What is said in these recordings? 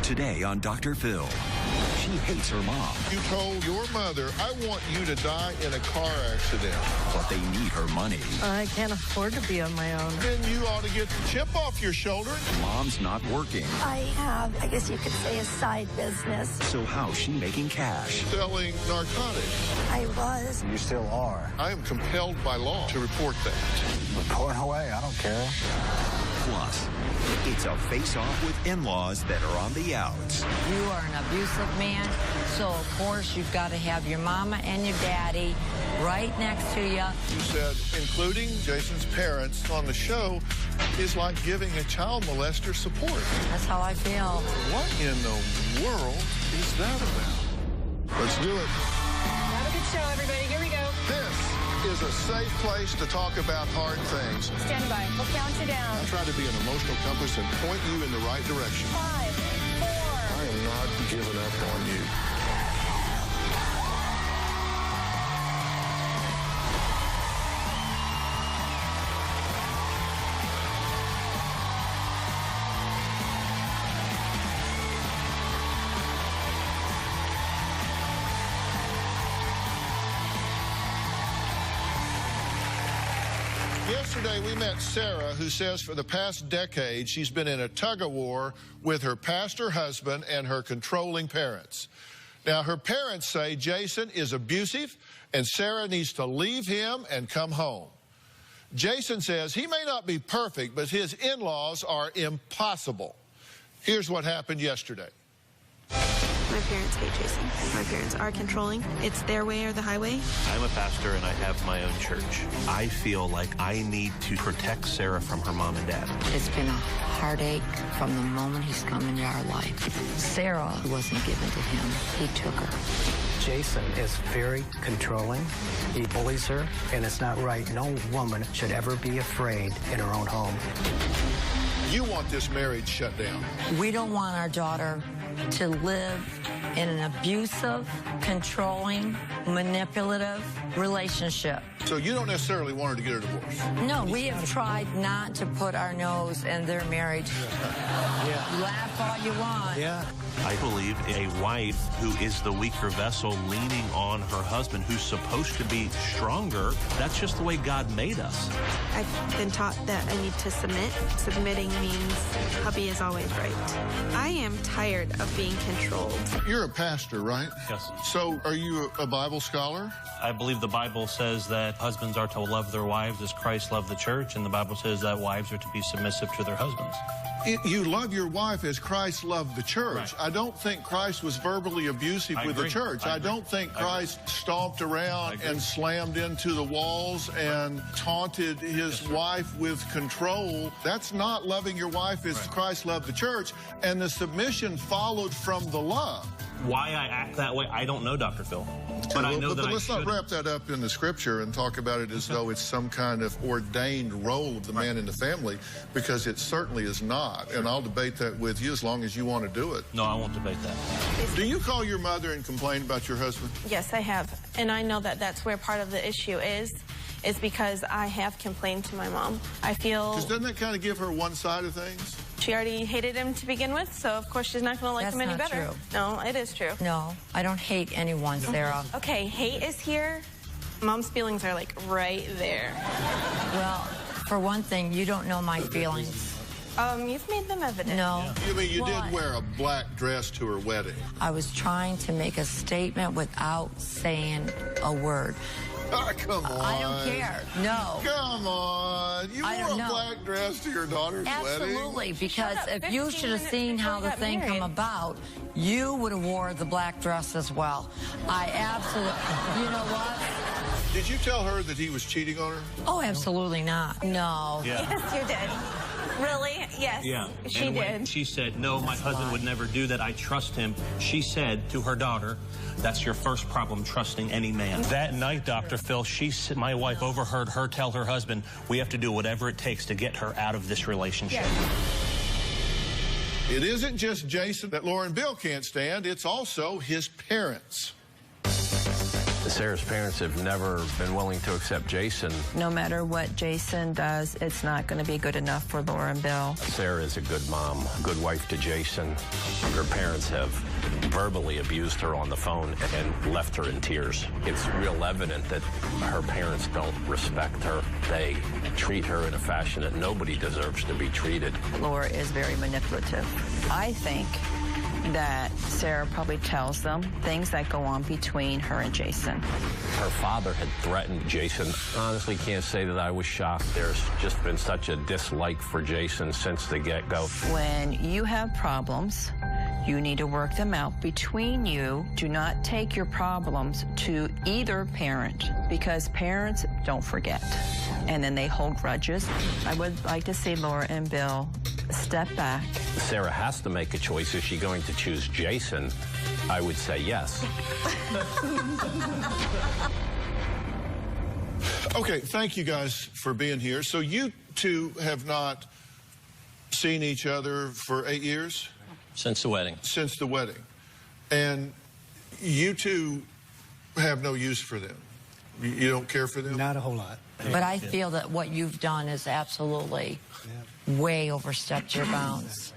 Today on Dr. Phil. She hates her mom. You told your mother, I want you to die in a car accident. But they need her money. I can't afford to be on my own. Then you ought to get the chip off your shoulder. Mom's not working. I have, I guess you could say, a side business. So how's she making cash? Selling narcotics. I was. You still are. I am compelled by law to report that. Report away. I don't care. Plus, it's a face-off with in-laws that are on the outs. You are an abusive man, so of course you've got to have your mama and your daddy right next to you. You said including Jason's parents on the show is like giving a child molester support. That's how I feel. What in the world is that about? Let's do it. Have a good show, everybody. Here we go. This is a safe place to talk about hard things. Stand by. We'll count you down. I try to be an emotional compass and point you in the right direction. 5, 4. I am not giving up on you. Yesterday, we met Sarah, who says for the past decade, she's been in a tug-of-war with her pastor husband and her controlling parents. Now, her parents say Jason is abusive and Sarah needs to leave him and come home. Jason says he may not be perfect, but his in-laws are impossible. Here's what happened yesterday. My parents hate Jason. My parents are controlling. It's their way or the highway. I'm a pastor and I have my own church. I feel like I need to protect Sarah from her mom and dad. It's been a heartache from the moment he's come into our life. Sarah wasn't given to him. He took her. Jason is very controlling. He bullies her, and it's not right. No woman should ever be afraid in her own home. You want this marriage shut down. We don't want our daughter to live in an abusive, controlling, manipulative relationship. So you don't necessarily want her to get a divorce. No, we have tried not to put our nose in their marriage. Yeah. Laugh all you want. Yeah. I believe a wife who is the weaker vessel leaning on her husband who's supposed to be stronger, that's just the way God made us. I've been taught that I need to submit. Submitting means hubby is always right. I am tired of being controlled. You're a pastor, right? Yes. So are you a Bible scholar? I believe the Bible says that husbands are to love their wives as Christ loved the church, and the Bible says that wives are to be submissive to their husbands. You love your wife as Christ loved the church. Right. I don't think Christ was verbally abusive with the church. I don't think Christ stomped around and slammed into the walls and taunted his wife with control. That's not loving your wife as Christ loved the church. And the submission followed from the love. Why I act that way, I don't know, Dr. Phil. But I know that but let's not wrap that up in the scripture and talk about it as though it's some kind of ordained role of the man in the family, because it certainly is not. And I'll debate that with you as long as you want to do it. No, I won't debate that. Do you call your mother and complain about your husband? Yes, I have. And I know that that's where part of the issue is because I have complained to my mom. I feel... Because doesn't that kind of give her one side of things? She already hated him to begin with, so of course she's not going to like him any That's not better. true. No, it is true. No, I don't hate anyone, Sarah. Okay, hate is here. Mom's feelings are like right there. Well, for one thing, you don't know my feelings. You've made them evident. No. You mean you Why? did wear a black dress to her wedding? I was trying to make a statement without saying a word. Oh, come on. I don't care. No. Come on. You I wore don't a know. black dress to your daughter's wedding? Absolutely, because Shut up, if you 15 should have minutes seen before how we the got thing married. come about, you would have wore the black dress as well. I absolutely, you know what? Did you tell her that he was cheating on her? Oh, absolutely not. No. Yeah. Yes, you did. Really? Yes. Yeah. She and when did. she said, no, my husband would never do that. I trust him. She said to her daughter, that's your first problem, trusting any man. That night, Dr. Phil, my wife overheard her tell her husband, we have to do whatever it takes to get her out of this relationship. It isn't just Jason that Laura and Bill can't stand. It's also his parents. The Sarah's parents have never been willing to accept Jason. No matter what Jason does, it's not going to be good enough for Laura and Bill. Sarah is a good mom, good wife to Jason. Her parents have verbally abused her on the phone and left her in tears. It's real evident that her parents don't respect her. They treat her in a fashion that nobody deserves to be treated. Laura is very manipulative. I think that Sarah probably tells them things that go on between her and Jason. Her father had threatened Jason. Honestly, can't say that I was shocked. There's just been such a dislike for Jason since the get-go. When you have problems, you need to work them out between you. Do not take your problems to either parent, because parents don't forget, and then they hold grudges. I would like to see Laura and Bill step back. Sarah has to make a choice. Is she going to choose Jason? I would say yes. Okay, thank you guys for being here. So you two have not seen each other for 8 years? Since the wedding. Since the wedding. And you two have no use for them? You don't care for them? Not a whole lot. But I feel that what you've done is absolutely way overstepped your bounds.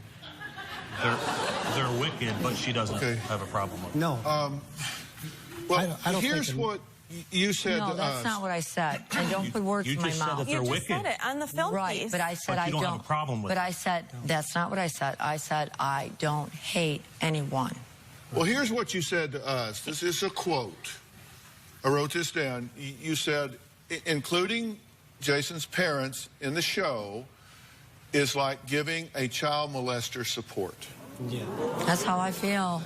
They're wicked, but she doesn't have a problem with it. No. Well, I don't here's think what you said No, to that's us. not what I said. And don't put words in my just said mouth. that they're wicked. said it on the film Right, piece. but I said But I you don't have a problem with But it. I said, that's not what I said. I said, I don't hate anyone. Well, here's what you said to us. This is a quote. I wrote this down. You said, including Jason's parents in the show is like giving a child molester support. Yeah. That's how I feel.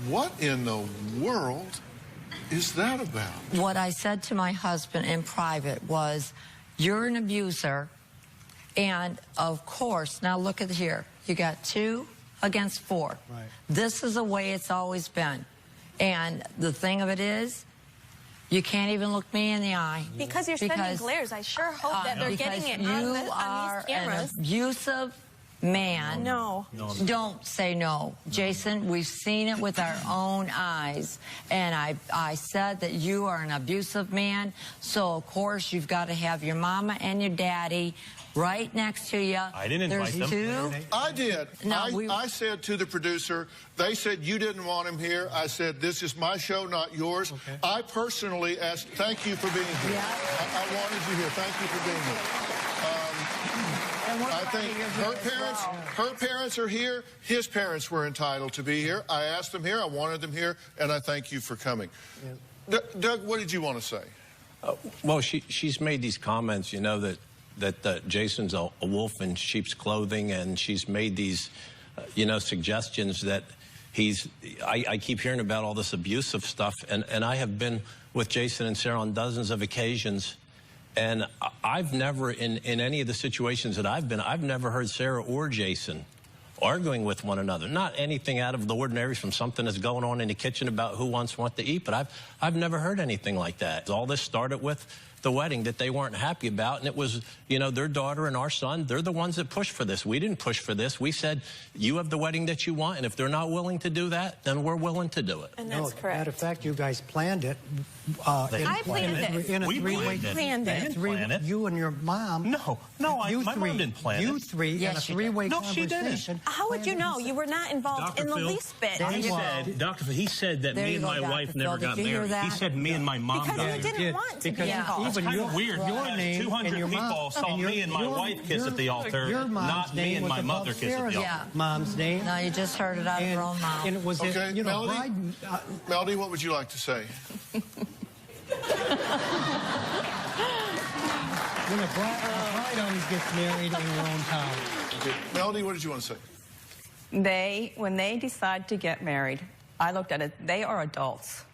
What in the world is that about? What I said to my husband in private was, you're an abuser. And of course, now look at here. You got 2 against 4. Right. This is the way it's always been. And the thing of it is, you can't even look me in the eye. Because you're sending glares. I sure hope that they're getting it you on are these cameras. an abusive man. No. Don't say no. Jason, we've seen it with our own eyes. And I said that you are an abusive man. So, of course, you've got to have your mama and your daddy right next to you. I didn't invite them. There's 2. I did. No, I said to the producer, they said you didn't want him here. I said, this is my show, not yours. Okay. I personally asked, thank you for being here. Yeah. I wanted you here. Thank you for being here. I think her parents are here. His parents were entitled to be here. I asked them here. I wanted them here. And I thank you for coming. Yeah. Doug, what did you want to say? Well, she's made these comments, you know, that Jason's a wolf in sheep's clothing, and she's made these, you know, suggestions that I keep hearing about all this abusive stuff, and I have been with Jason and Sarah on dozens of occasions, and I've never, in any of the situations that I've been, I've never heard Sarah or Jason arguing with one another. Not anything out of the ordinary from something that's going on in the kitchen about who wants what to eat, but I've never heard anything like that. All this started with the wedding that they weren't happy about, and it was, you know, their daughter and our son, they're the ones that pushed for this. We didn't push for this. We said, you have the wedding that you want, and if they're not willing to do that, then we're willing to do it. And that's correct. Matter of fact, you guys planned it. I planned it. In a We three-way. planned it. They didn't plan it. You and your mom. No, my mom didn't plan it. You three in a three-way conversation. How would you know? You were not involved Dr. in the Phil, least bit. He said that There me you and go, my Dr. wife Phil. never Did got you hear married. He that? said me and my mom Because got you married. didn't want to be Because involved. It's even kind your, of weird. your Because name 200 and your people mom, saw and me and my wife kiss at the altar, your mom's not me name and was my above mother kiss at the Sarah's altar. Yeah. mom's name. No, you just heard it out of her own mouth. And it was, Okay, you know, Melody? bride, Melody, what would you like to say? when a bride always gets married in your own town. Okay. Melody, what did you want to say? When they decide to get married, I looked at it, they are adults.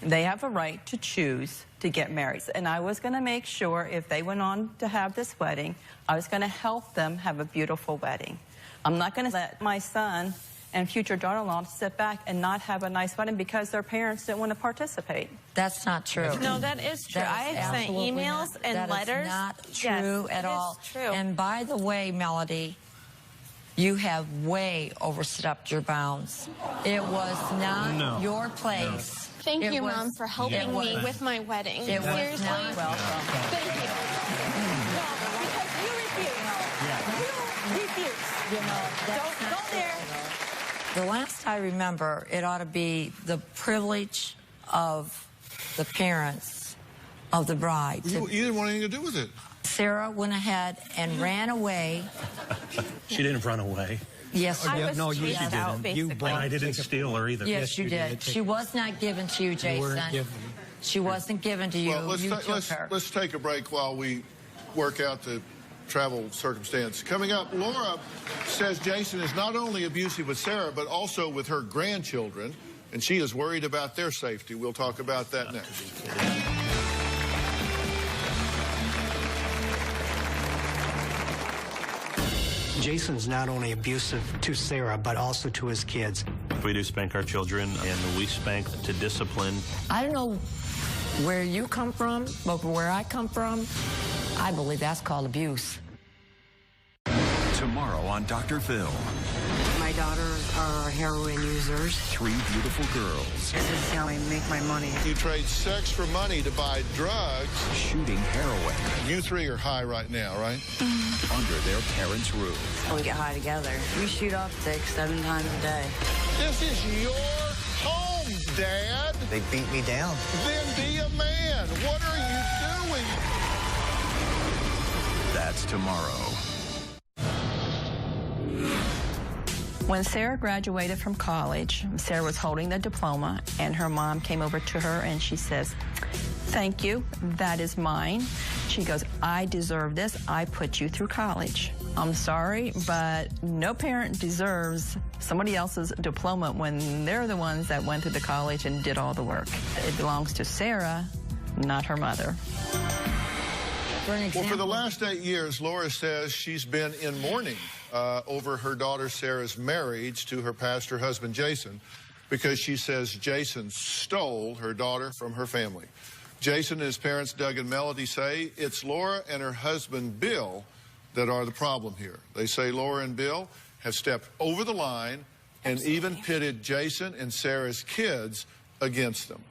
They have a right to choose to get married. And I was going to make sure if they went on to have this wedding, I was going to help them have a beautiful wedding. I'm not going to let my son and future daughter-in-law sit back and not have a nice wedding because their parents didn't want to participate. That's not true. No, that is true. I have sent emails and letters. That is not true at all. It's true. And by the way, Melody, You have way overstepped your bounds. It was not your place. Thank you, Mom, for helping me with my wedding. It was Seriously. not welcome. Thank you. No, because you refuse. You refuse. Don't go there. The last I remember, it ought to be the privilege of the parents of the bride. You didn't want anything to do with it. Sarah went ahead and ran away. She didn't run away. Yes, I was no, you chased didn't. out, basically. And I didn't steal her either. yes, you did. She was not given to you, Jason. She wasn't given to you. Well, You took her. let's take a break while we work out the travel circumstance. Coming up, Laura says Jason is not only abusive with Sarah, but also with her grandchildren, and she is worried about their safety. We'll talk about that next. Jason's not only abusive to Sarah, but also to his kids. We do spank our children, and we spank to discipline. I don't know where you come from, but where I come from, I believe that's called abuse. Tomorrow on Dr. Phil. My daughters are heroin users. 3 beautiful girls This is how I make my money. You trade sex for money to buy drugs. shooting heroin You 3 are high right now, right? under their parents' roof. We get high together. We shoot up 6-7 times a day. This is your home, Dad. They beat me down. Then be a man. What are you doing? That's tomorrow. When Sarah graduated from college, Sarah was holding the diploma, and her mom came over to her and she says, "Thank you, that is mine." She goes, "I deserve this. I put you through college. I'm sorry, but no parent deserves somebody else's diploma when they're the ones that went to the college and did all the work. It belongs to Sarah, not her mother." Well, for the last 8 years, Laura says she's been in mourning over her daughter Sarah's marriage to her pastor husband, Jason, because she says Jason stole her daughter from her family. Jason and his parents, Doug and Melody, say it's Laura and her husband, Bill, that are the problem here. They say Laura and Bill have stepped over the line and even pitted Jason and Sarah's kids against them.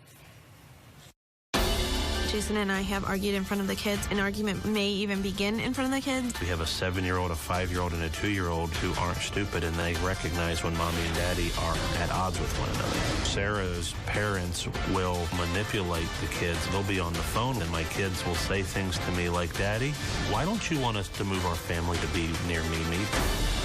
Jason and I have argued in front of the kids. An argument may even begin in front of the kids. We have a 7-year-old, a 5-year-old, and a 2-year-old who aren't stupid, and they recognize when mommy and daddy are at odds with one another. Sarah's parents will manipulate the kids. They'll be on the phone, and my kids will say things to me like, "Daddy, why don't you want us to move our family to be near Mimi?"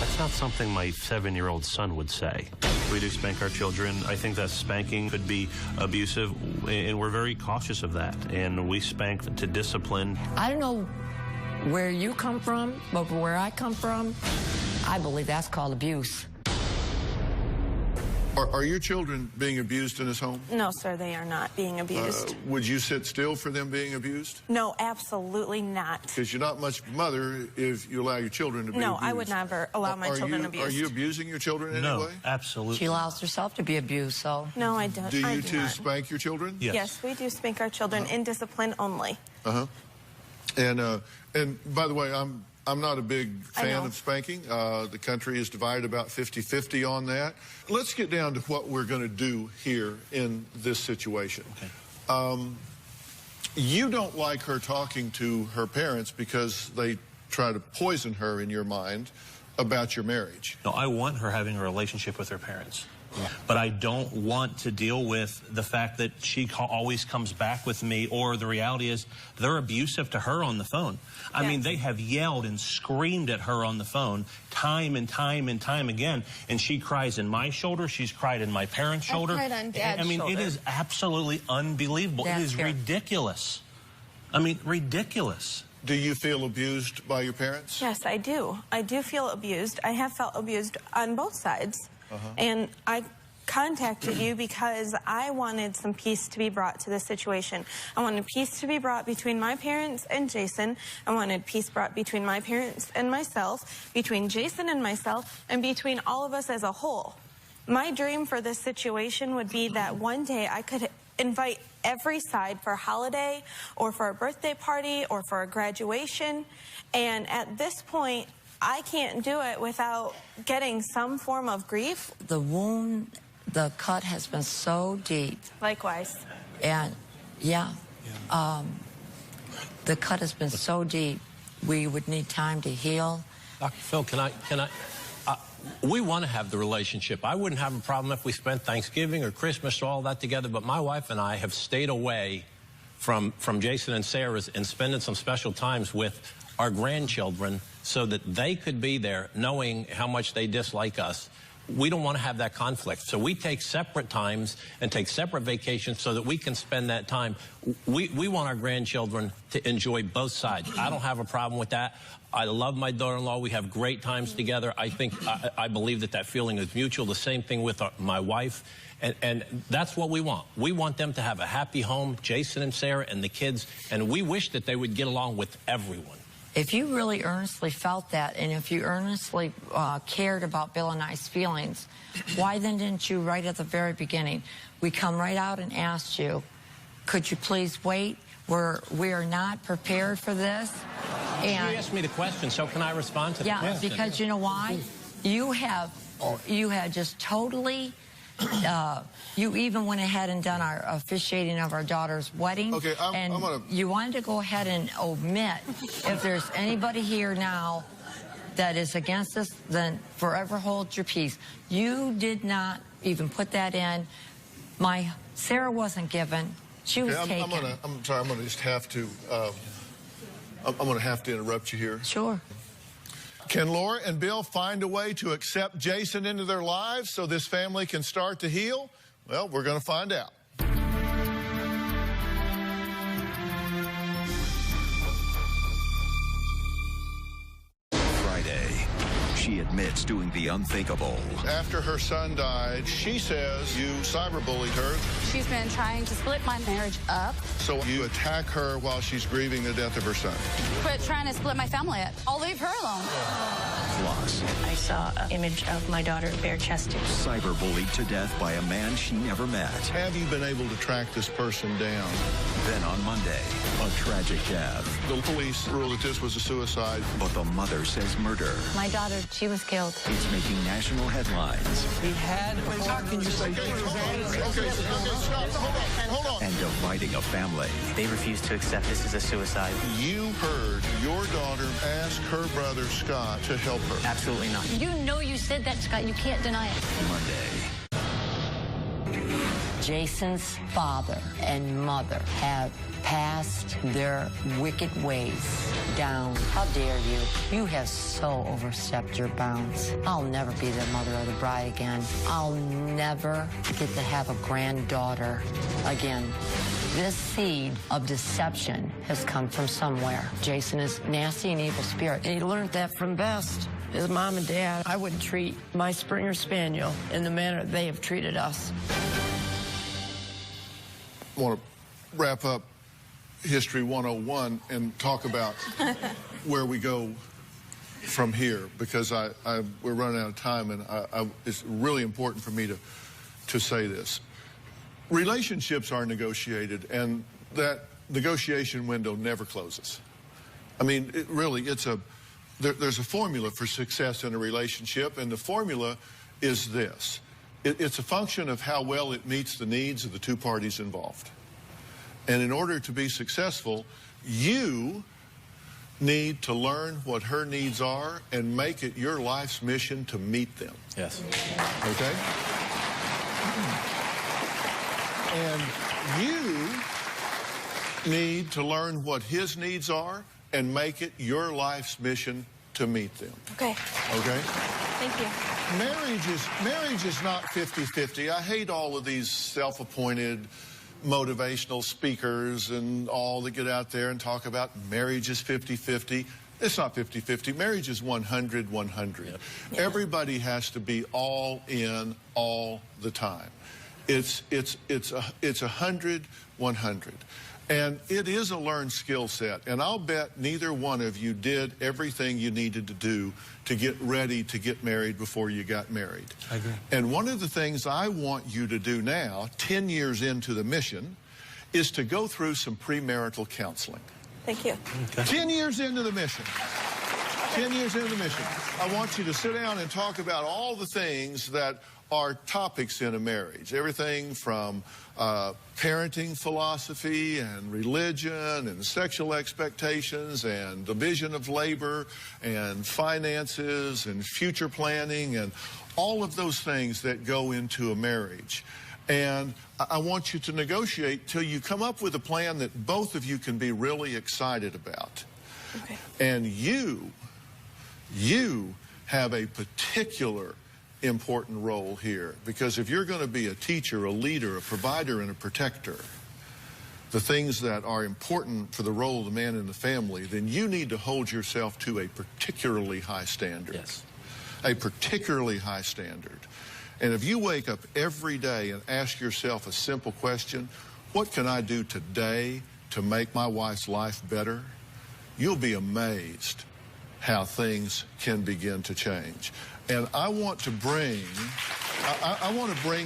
That's not something my 7-year-old son would say. We do spank our children. I think that spanking could be abusive, and we're very cautious of that. And we spank to discipline. I don't know where you come from, but where I come from, I believe that's called abuse. Are your children being abused in this home? No, sir, they are not being abused. Would you sit still for them being abused? No, absolutely not. Because you're not much mother if you allow your children to be abused. No, I would never allow my children abused. Are you abusing your children in any way? Absolutely. She allows herself to be abused, so. No, I don't. Do I you do two not. spank your children? Yes, we do spank our children in discipline only. And by the way, I'm not a big fan of spanking. The country is divided about 50-50 on that. Let's get down to what we're going to do here in this situation. Okay. You don't like her talking to her parents because they try to poison her in your mind about your marriage. No, I want her having a relationship with her parents. But I don't want to deal with the fact that she always comes back with me, or the reality is they're abusive to her on the phone. I mean, they have yelled and screamed at her on the phone time and time and time again, and she cries in my shoulder, she's cried in my parents' shoulder. cried on Dad's I mean, shoulder. it is absolutely unbelievable. That's it is ridiculous. I mean, ridiculous. Do you feel abused by your parents? Yes, I do. I do feel abused. I have felt abused on both sides. And I contacted you because I wanted some peace to be brought to this situation. I wanted peace to be brought between my parents and Jason. I wanted peace brought between my parents and myself, between Jason and myself, and between all of us as a whole. My dream for this situation would be that one day I could invite every side for a holiday or for a birthday party or for a graduation. And at this point, I can't do it without getting some form of grief. The wound, the cut has been so deep. Likewise. And, the cut has been so deep, we would need time to heal. Dr. Phil, we want to have the relationship. I wouldn't have a problem if we spent Thanksgiving or Christmas or all that together, but my wife and I have stayed away from Jason and Sarah's and spending some special times with our grandchildren so that they could be there knowing how much they dislike us. We don't want to have that conflict. So we take separate times and take separate vacations so that we can spend that time. We want our grandchildren to enjoy both sides. I don't have a problem with that. I love my daughter-in-law. We have great times together. I believe that feeling is mutual. The same thing with my wife. And that's what we want. We want them to have a happy home, Jason and Sarah and the kids, and we wish that they would get along with everyone. If you really earnestly felt that, and if you earnestly cared about Bill and I's feelings, why then didn't you, right at the very beginning, we come right out and asked you, could you please wait? We are not prepared for this. And you asked me the question, so can I respond to the question? Yeah, because you know why? You had just totally... you even went ahead and done our officiating of our daughter's wedding. Okay, you wanted to go ahead and omit, if there's anybody here now that is against us, then forever hold your peace. You did not even put that in. Sarah wasn't given. She was taken. I'm sorry, I'm going to just have to, I'm going to have to interrupt you here. Sure. Can Laura and Bill find a way to accept Jason into their lives so this family can start to heal? Well, we're going to find out. Friday, she admits doing the unthinkable. After her son died, she says you cyberbullied her. She's been trying to split my marriage up. So you attack her while she's grieving the death of her son. Quit trying to split my family up. I'll leave her alone. Plus, I saw an image of my daughter bare-chested. Cyberbullied to death by a man she never met. Have you been able to track this person down? Then on Monday, a tragic death. The police ruled that this was a suicide. But the mother says murder. My daughter, she was killed. It's making national headlines. He had... How can you say... Okay, stop. Hold on. And dividing a family. They refused to accept this as a suicide. You heard your daughter ask her brother, Scott, to help her. Absolutely not. You know you said that, Scott. You can't deny it. Monday. Jason's father and mother have passed their wicked ways down. How dare you? You have so overstepped your bounds. I'll never be the mother of the bride again. I'll never get to have a granddaughter again. This seed of deception has come from somewhere. Jason is nasty and evil spirit. And he learned that from Best. His mom and dad, I wouldn't treat my Springer Spaniel in the manner they have treated us. I want to wrap up History 101 and talk about where we go from here, because we're running out of time, and it's really important for me to say this. Relationships are negotiated, and that negotiation window never closes. I mean, there's a formula for success in a relationship, and the formula is this. It's a function of how well it meets the needs of the two parties involved. And in order to be successful, you need to learn what her needs are and make it your life's mission to meet them. Yes. Okay? And you need to learn what his needs are and make it your life's mission to meet them. Okay. Okay? Thank you. Marriage is not 50-50. I hate all of these self-appointed motivational speakers and all that get out there and talk about marriage is 50-50. It's not 50-50. Marriage is 100-100. Yep. Everybody has to be all in all the time. It's 100-100. And it is a learned skill set. And I'll bet neither one of you did everything you needed to do to get ready to get married before you got married. I agree. And one of the things I want you to do now, 10 years into the mission, is to go through some premarital counseling. Thank you. Okay. 10 years into the mission. 10 years into the mission. I want you to sit down and talk about all the things that are topics in a marriage. Everything from parenting philosophy and religion and sexual expectations and division of labor and finances and future planning and all of those things that go into a marriage. And I want you to negotiate till you come up with a plan that both of you can be really excited about. Okay. And you have a particular important role here, because if you're going to be a teacher, a leader, a provider, and a protector, the things that are important for the role of the man in the family, then you need to hold yourself to a particularly high standard. Yes. A particularly high standard. And if you wake up every day and ask yourself a simple question, what can I do today to make my wife's life better? You'll be amazed how things can begin to change. And I want to bring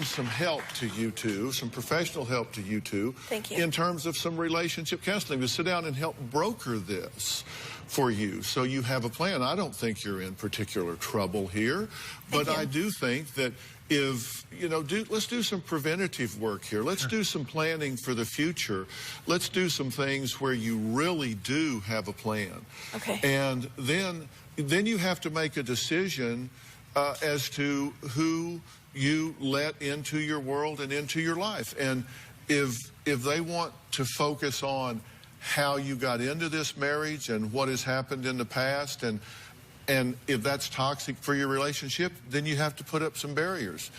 some help to you two, some professional help to you two. Thank you. In terms of some relationship counseling, to sit down and help broker this for you so you have a plan. I don't think you're in particular trouble here, but I do think that if, you know, let's do some preventative work here. Let's do some planning for the future. Let's do some things where you really do have a plan. Okay. And then you have to make a decision as to who you let into your world and into your life. And if they want to focus on how you got into this marriage and what has happened in the past, and if that's toxic for your relationship, then you have to put up some barriers.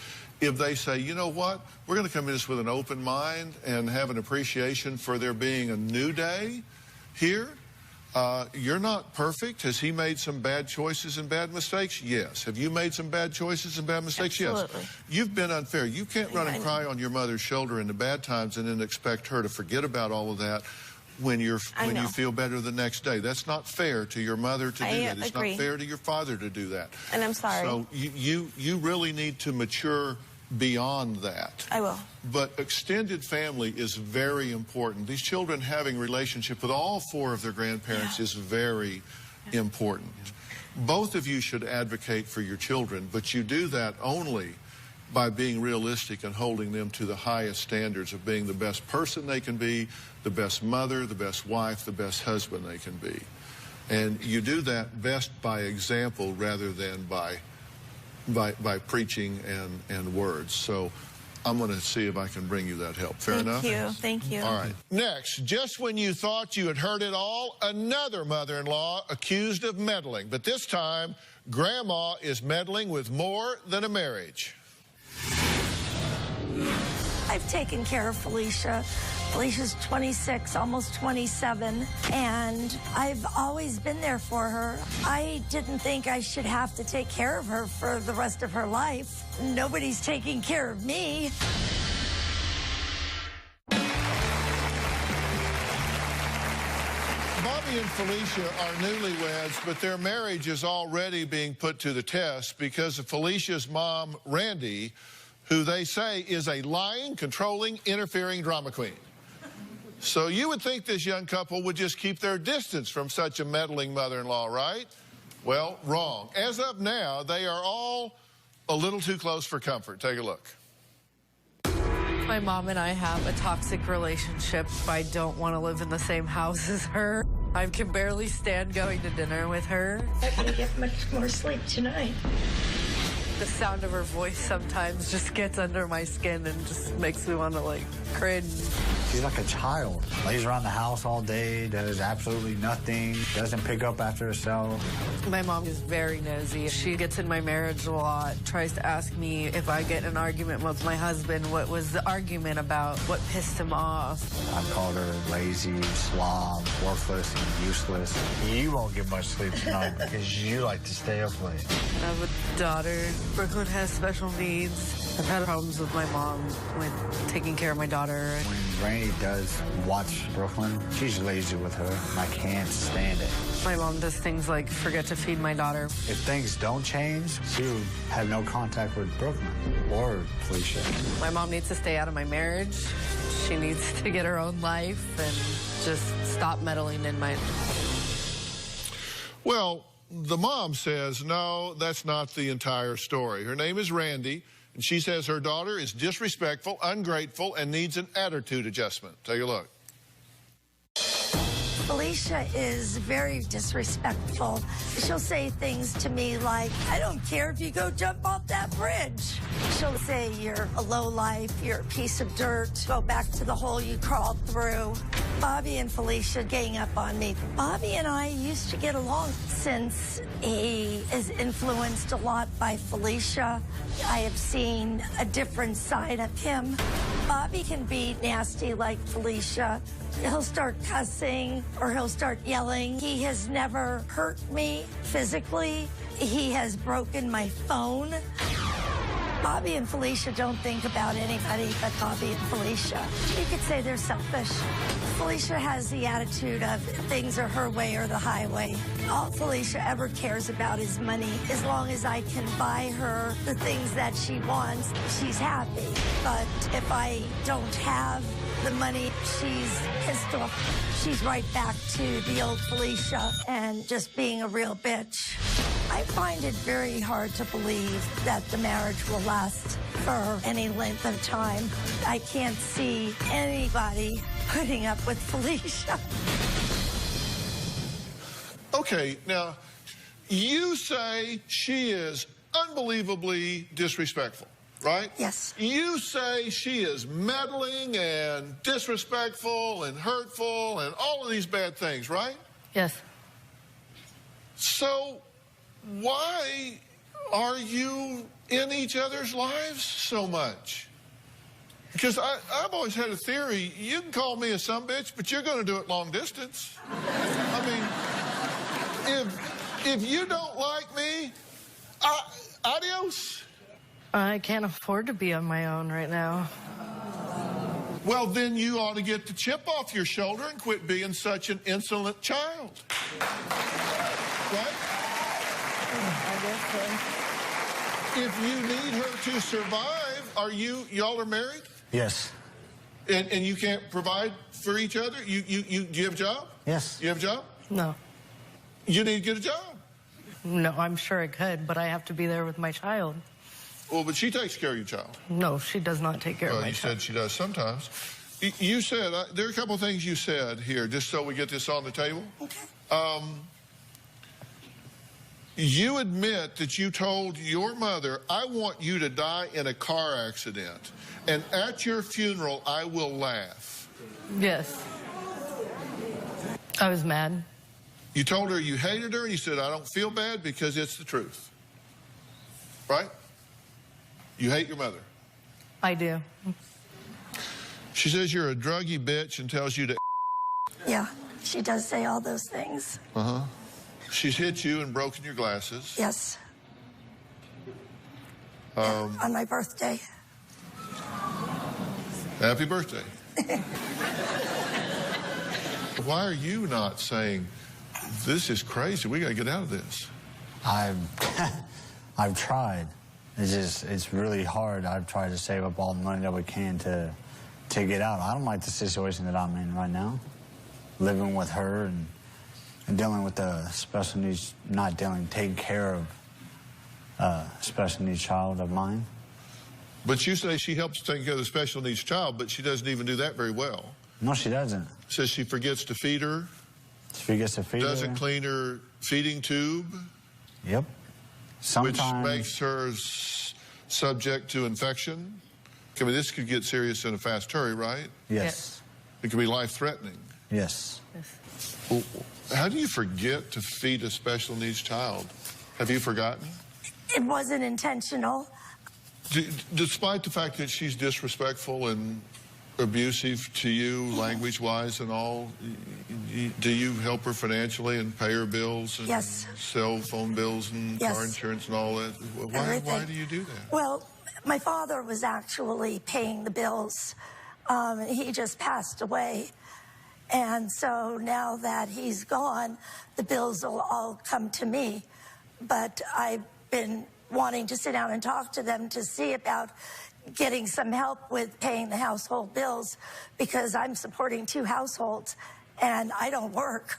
If they say, you know what, we're going to come in this with an open mind and have an appreciation for there being a new day here. You're not perfect. Has he made some bad choices and bad mistakes? Yes. Have you made some bad choices and bad mistakes? Absolutely. Yes. You've been unfair. You can't run and cry on your mother's shoulder in the bad times and then expect her to forget about all of that when you feel better the next day. That's not fair to your mother to do that. It's not fair to your father to do that. And I'm sorry. So you really need to mature beyond that. I will. But extended family is very important. These children having relationship with all four of their grandparents is very important. Both of you should advocate for your children, but you do that only by being realistic and holding them to the highest standards of being the best person they can be, the best mother, the best wife, the best husband they can be. And you do that best by example rather than by preaching and words. So I'm going to see if I can bring you that help. Fair enough? Thank you. Thank you. All right. Next, just when you thought you had heard it all, another mother-in-law accused of meddling. But this time, Grandma is meddling with more than a marriage. I've taken care of Felicia. Felicia's 26, almost 27, and I've always been there for her. I didn't think I should have to take care of her for the rest of her life. Nobody's taking care of me. Bobby and Felicia are newlyweds, but their marriage is already being put to the test because of Felicia's mom, Randy, who they say is a lying, controlling, interfering drama queen. So you would think this young couple would just keep their distance from such a meddling mother-in-law, right? Well, wrong. As of now, they are all a little too close for comfort. Take a look. My mom and I have a toxic relationship. I don't want to live in the same house as her. I can barely stand going to dinner with her. I'm not going to get much more sleep tonight. The sound of her voice sometimes just gets under my skin and just makes me want to, like, cringe. She's like a child. Lays around the house all day, does absolutely nothing, doesn't pick up after herself. My mom is very nosy. She gets in my marriage a lot, tries to ask me if I get in an argument with my husband, what was the argument about, what pissed him off. I've called her lazy, slob, worthless, and useless. You won't get much sleep tonight because you like to stay up late. I have a daughter. Brooklyn has special needs. I've had problems with my mom when taking care of my daughter. When Rainey does watch Brooklyn, she's lazy with her, and I can't stand it. My mom does things like forget to feed my daughter. If things don't change, she would have no contact with Brooklyn or Felicia. My mom needs to stay out of my marriage. She needs to get her own life and just stop meddling in mine. Well, the mom says, no, that's not the entire story. Her name is Randy, and she says her daughter is disrespectful, ungrateful, and needs an attitude adjustment. Take a look. Felicia is very disrespectful. She'll say things to me like, I don't care if you go jump off that bridge. She'll say, you're a lowlife, you're a piece of dirt, go back to the hole you crawled through. Bobby and Felicia gang up on me. Bobby and I used to get along. Since he is influenced a lot by Felicia, I have seen a different side of him. Bobby can be nasty like Felicia. He'll start cussing or he'll start yelling. He has never hurt me physically. He has broken my phone. Bobby and Felicia don't think about anybody but Bobby and Felicia. You could say they're selfish. Felicia has the attitude of things are her way or the highway. All Felicia ever cares about is money. As long as I can buy her the things that she wants, she's happy. But if I don't have the money, she's pissed off. She's right back to the old Felicia and just being a real bitch. I find it very hard to believe that the marriage will last for any length of time. I can't see anybody putting up with Felicia. Okay, now, you say she is unbelievably disrespectful, right? Yes. You say she is meddling and disrespectful and hurtful and all of these bad things, right? Yes. So why are you in each other's lives so much? Because I've always had a theory, you can call me a sumbitch, but you're going to do it long distance. I mean, if you don't like me, adios. I can't afford to be on my own right now. Well, then you ought to get the chip off your shoulder and quit being such an insolent child. Right? I guess so. If you need her to survive, y'all are married? Yes. And you can't provide for each other? Do you have a job? Yes. You have a job? No. You need to get a job. No, I'm sure I could, but I have to be there with my child. Well, but she takes care of your child. No, she does not take care of my you child. said she does sometimes. You said, there are a couple of things you said here, just so we get this on the table. Okay. You admit that you told your mother, I want you to die in a car accident, and at your funeral, I will laugh. Yes. I was mad. You told her you hated her, and you said, I don't feel bad because it's the truth. Right? You hate your mother. I do. She says you're a druggy bitch and tells you to... Yeah, she does say all those things. Uh-huh. She's hit you and broken your glasses. Yes. On my birthday. Happy birthday. Why are you not saying, this is crazy, we got to get out of this? I've tried. It's really hard. I've tried to save up all the money that we can to get out. I don't like the situation that I'm in right now. Living with her and dealing with the special needs, taking care of a special needs child of mine. But you say she helps take care of the special needs child, but she doesn't even do that very well. No, she doesn't. Says she forgets to feed her. She forgets to feed her. Doesn't clean her feeding tube. Yep. Sometimes. Which makes her subject to infection. I mean, this could get serious in a fast hurry, right? Yes. It could be life-threatening. Yes. Well, how do you forget to feed a special needs child? Have you forgotten? It wasn't intentional. Despite the fact that she's disrespectful and abusive to you, language-wise and all, do you help her financially and pay her bills and yes. cell phone bills and yes. car insurance and all that? Why do you do that? Well, my father was actually paying the bills. He just passed away. And so now that he's gone, the bills will all come to me. But I've been wanting to sit down and talk to them to see about getting some help with paying the household bills because I'm supporting 2 households and I don't work.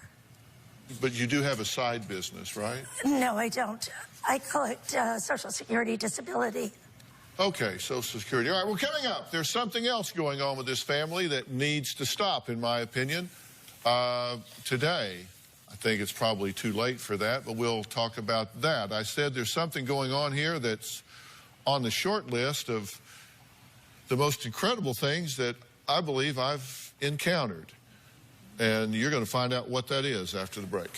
But you do have a side business, right? No, I don't. I collect Social Security disability. Okay, Social Security. All right, well, coming up, there's something else going on with this family that needs to stop, in my opinion. Today, I think it's probably too late for that, but we'll talk about that. I said there's something going on here that's on the short list of the most incredible things that I believe I've encountered. And you're going to find out what that is after the break.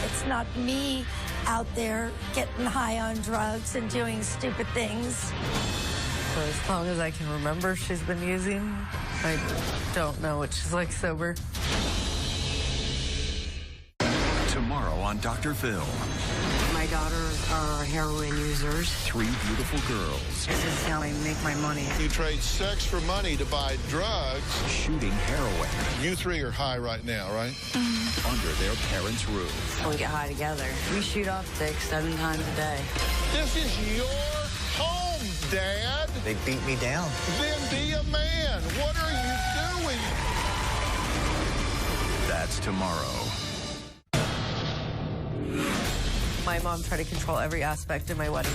It's not me out there getting high on drugs and doing stupid things. For as long as I can remember, she's been using. I don't know what she's like sober. Tomorrow on Dr. Phil. My daughters are heroin users. 3 beautiful girls. This is how I make my money. You trade sex for money to buy drugs. Shooting heroin. You 3 are high right now, right? Under their parents' roof. We get high together. We shoot off 6-7 times a day. This is your home, Dad. They beat me down. Then be a man. What are you doing? That's tomorrow. My mom tried to control every aspect of my wedding.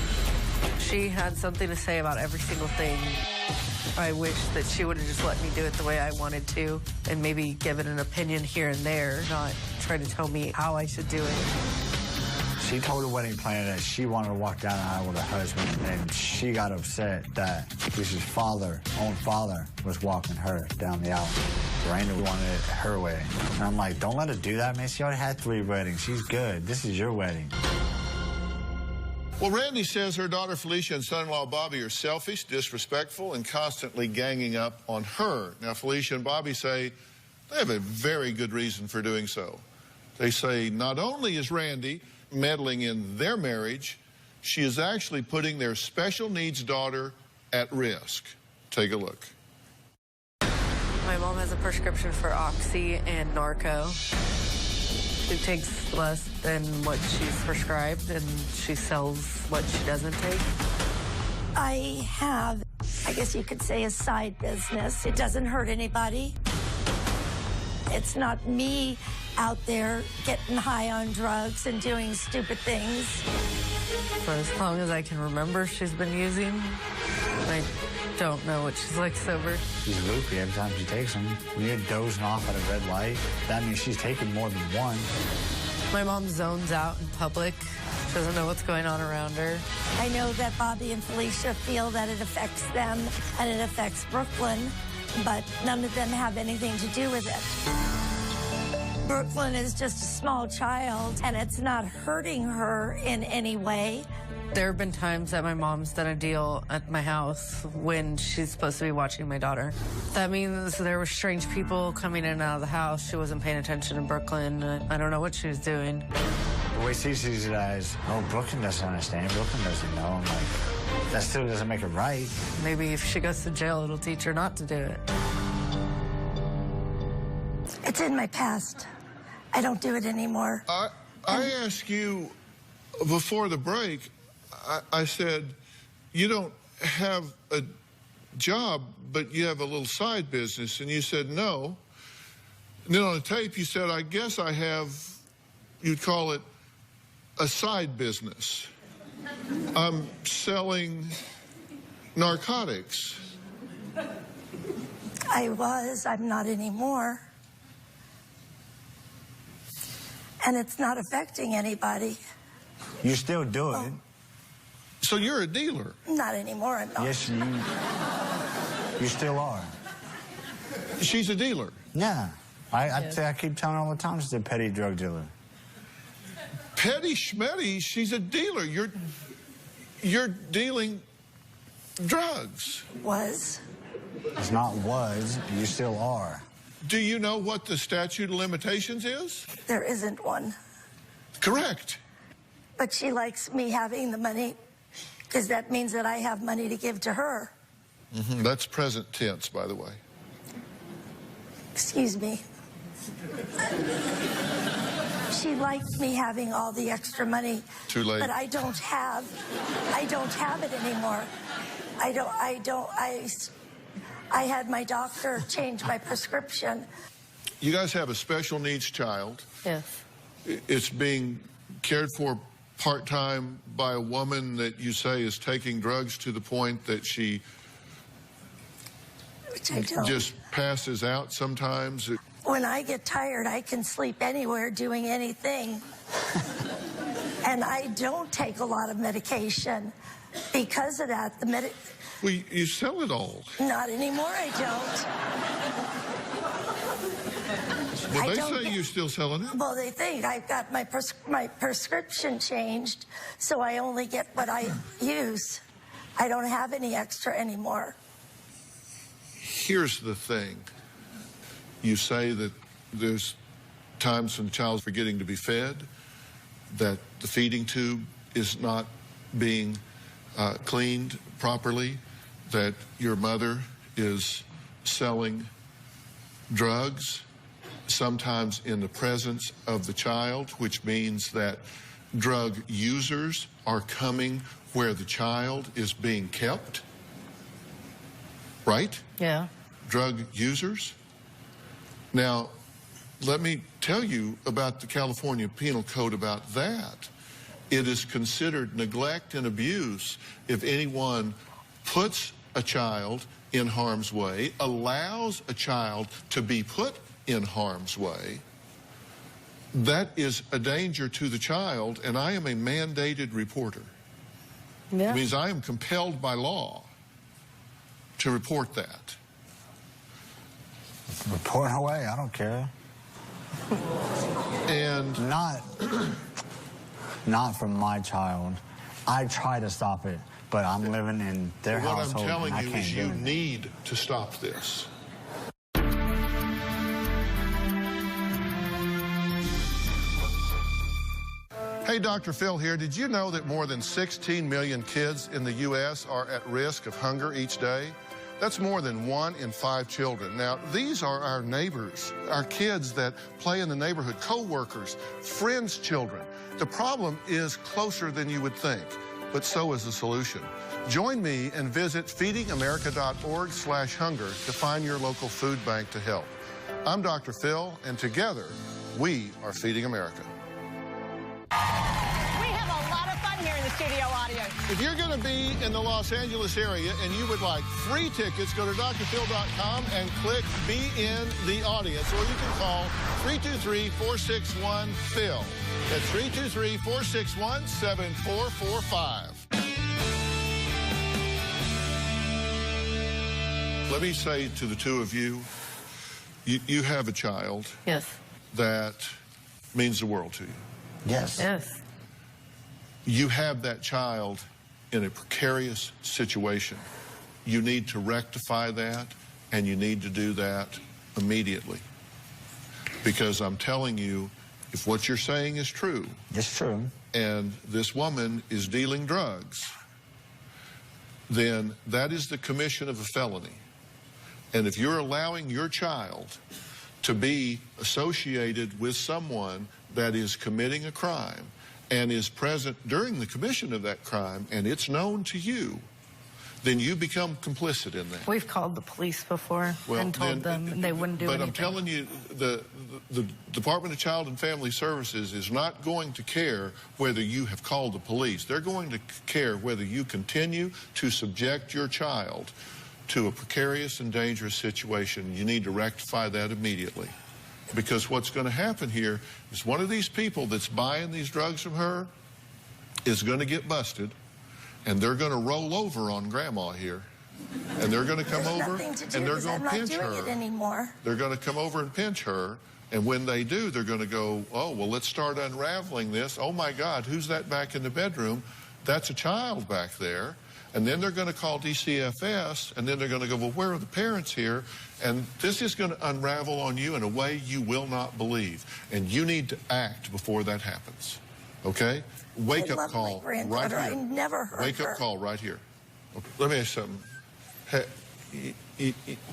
She had something to say about every single thing. I wish that she would have just let me do it the way I wanted to and maybe given an opinion here and there, not try to tell me how I should do it. She told the wedding planner that she wanted to walk down the aisle with her husband, and she got upset that his own father, was walking her down the aisle. Randy wanted it her way. And I'm like, don't let her do that, man. She already had 3 weddings. She's good. This is your wedding. Well, Randy says her daughter Felicia and son-in-law Bobby are selfish, disrespectful, and constantly ganging up on her. Now, Felicia and Bobby say they have a very good reason for doing so. They say not only is Randy meddling in their marriage, she is actually putting their special needs daughter at risk. Take a look. My mom has a prescription for Oxy and Narco. She takes less than what she's prescribed, and she sells what she doesn't take. I have, I guess you could say, a side business. It doesn't hurt anybody. It's not me out there getting high on drugs and doing stupid things. For as long as I can remember, she's been using. I don't know what she's like sober. She's loopy every time she takes them. When you're dozing off at a red light, that means she's taking more than one. My mom zones out in public. She doesn't know what's going on around her. I know that Bobby and Felicia feel that it affects them and it affects Brooklyn, but none of them have anything to do with it. Brooklyn is just a small child, and it's not hurting her in any way. There have been times that my mom's done a deal at my house when she's supposed to be watching my daughter. That means there were strange people coming in and out of the house. She wasn't paying attention in Brooklyn. I don't know what she was doing. The way she sees it as, oh, Brooklyn doesn't understand, Brooklyn doesn't know. I'm like, that still doesn't make it right. Maybe if she goes to jail, it'll teach her not to do it. It's in my past. I don't do it anymore. I asked you before the break, I said, you don't have a job, but you have a little side business. And you said no. And then on the tape, you said, I guess I have, you'd call it a side business. I'm selling narcotics. I'm not anymore. And it's not affecting anybody. You still do it. So you're a dealer? Not anymore, I'm not. Yes, you still are. She's a dealer? Yeah. I keep telling her all the time she's a petty drug dealer. Petty schmetty, she's a dealer. You're dealing drugs. Was. It's not was, you still are. Do you know what the statute of limitations is? There isn't one. Correct. But she likes me having the money because that means that I have money to give to her. Mm-hmm. That's present tense, by the way. Excuse me. She likes me having all the extra money. Too late. But I don't have it anymore. I had my doctor change my prescription. You guys have a special needs child. Yes. It's being cared for part-time by a woman that you say is taking drugs to the point that she just passes out sometimes. When I get tired, I can sleep anywhere doing anything. And I don't take a lot of medication. Because of that, Well, you sell it all. Not anymore, I don't. Well, they say you're still selling it. Well, they think I've got my prescription changed, so I only get what I use. I don't have any extra anymore. Here's the thing. You say that there's times when the child's forgetting to be fed, that the feeding tube is not being cleaned properly, that your mother is selling drugs, sometimes in the presence of the child, which means that drug users are coming where the child is being kept, right? Yeah. Drug users. Now, let me tell you about the California Penal Code about that. It is considered neglect and abuse if anyone puts a child in harm's way, allows a child to be put in harm's way. That is a danger to the child, and I am a mandated reporter. Yeah. It means I am compelled by law to report that. Report away, I don't care. And not from my child. I try to stop it, but I'm living in their household. What I'm telling and I you can't is do you it. need to stop this. Hey, Dr. Phil here. Did you know that more than 16 million kids in the U.S. are at risk of hunger each day? That's more than 1 in 5 children. Now, these are our neighbors, our kids that play in the neighborhood, co-workers, friends' children. The problem is closer than you would think, but so is the solution. Join me and visit feedingamerica.org/hunger to find your local food bank to help. I'm Dr. Phil, and together, we are Feeding America. We have a lot of fun here in the studio audience. If you're going to be in the Los Angeles area and you would like free tickets, go to drphil.com and click Be in the Audience, or you can call 323-461-PHIL. That's 323-461-7445. Let me say to the two of you, you have a child. Yes. That means the world to you. Yes. Yes. You have that child in a precarious situation. You need to rectify that, and you need to do that immediately. Because I'm telling you, if what you're saying is true, it's true, and this woman is dealing drugs, then that is the commission of a felony. And if you're allowing your child to be associated with someone that is committing a crime and is present during the commission of that crime, and it's known to you, then you become complicit in that. We've called the police before and told them they wouldn't do anything. But I'm telling you, the Department of Child and Family Services is not going to care whether you have called the police. They're going to care whether you continue to subject your child to a precarious and dangerous situation. You need to rectify that immediately. Because what's going to happen here is one of these people that's buying these drugs from her is going to get busted, and they're going to roll over on Grandma here, and they're going to come over and they're going to pinch her. They're going to come over and pinch her, and when they do, they're going to go, oh, well, let's start unraveling this. Oh, my God, who's that back in the bedroom? That's a child back there. And then they're going to call DCFS, and then they're going to go, well, where are the parents here? And this is going to unravel on you in a way you will not believe. And you need to act before that happens. Okay? Wake up call right here. I never heard Wake up call right here. Let me ask you something. Hey,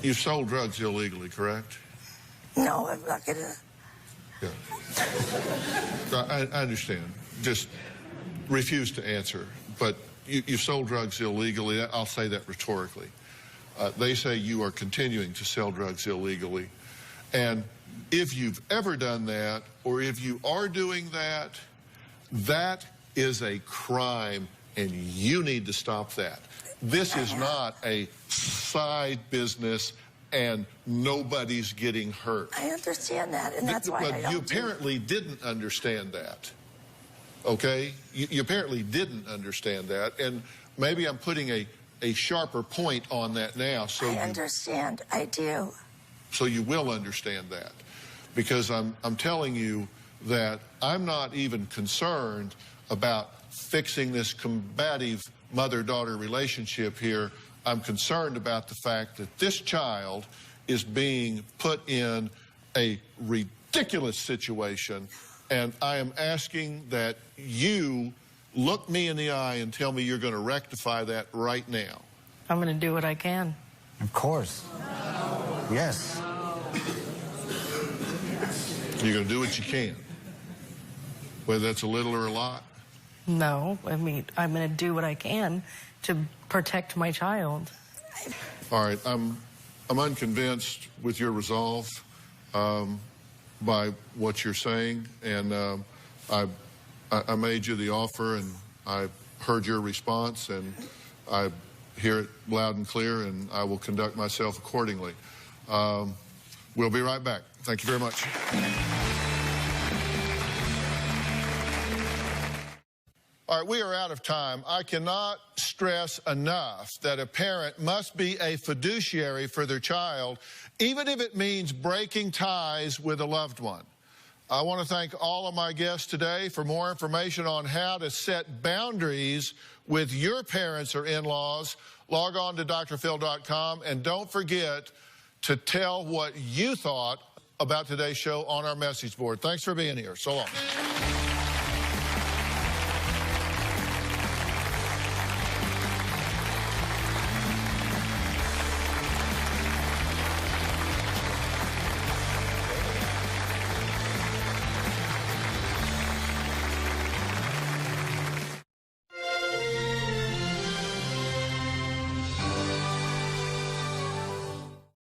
you sold drugs illegally, correct? No, I'm not going to. Yeah. I understand. Just refuse to answer. But you sold drugs illegally. I'll say that rhetorically. They say you are continuing to sell drugs illegally. And if you've ever done that, or if you are doing that, that is a crime, and you need to stop that. This is not a side business, and nobody's getting hurt. I understand that, and that's why I don't. But you apparently didn't understand that, okay? You apparently didn't understand that, and maybe I'm putting a sharper point on that now. So I understand. I do. So you will understand that, because I'm telling you that I'm not even concerned about fixing this combative mother-daughter relationship here. I'm concerned about the fact that this child is being put in a ridiculous situation, and I am asking that you look me in the eye and tell me you're going to rectify that right now. I'm going to do what I can. Of course. Yes. You're going to do what you can, whether that's a little or a lot. No, I mean, I'm going to do what I can to protect my child. All right, I'm unconvinced with your resolve by what you're saying, and I made you the offer, and I heard your response, and I hear it loud and clear, and I will conduct myself accordingly. We'll be right back. Thank you very much. All right, we are out of time. I cannot stress enough that a parent must be a fiduciary for their child, even if it means breaking ties with a loved one. I want to thank all of my guests today. For more information on how to set boundaries with your parents or in-laws, log on to drphil.com, and don't forget to tell what you thought about today's show on our message board. Thanks for being here. So long.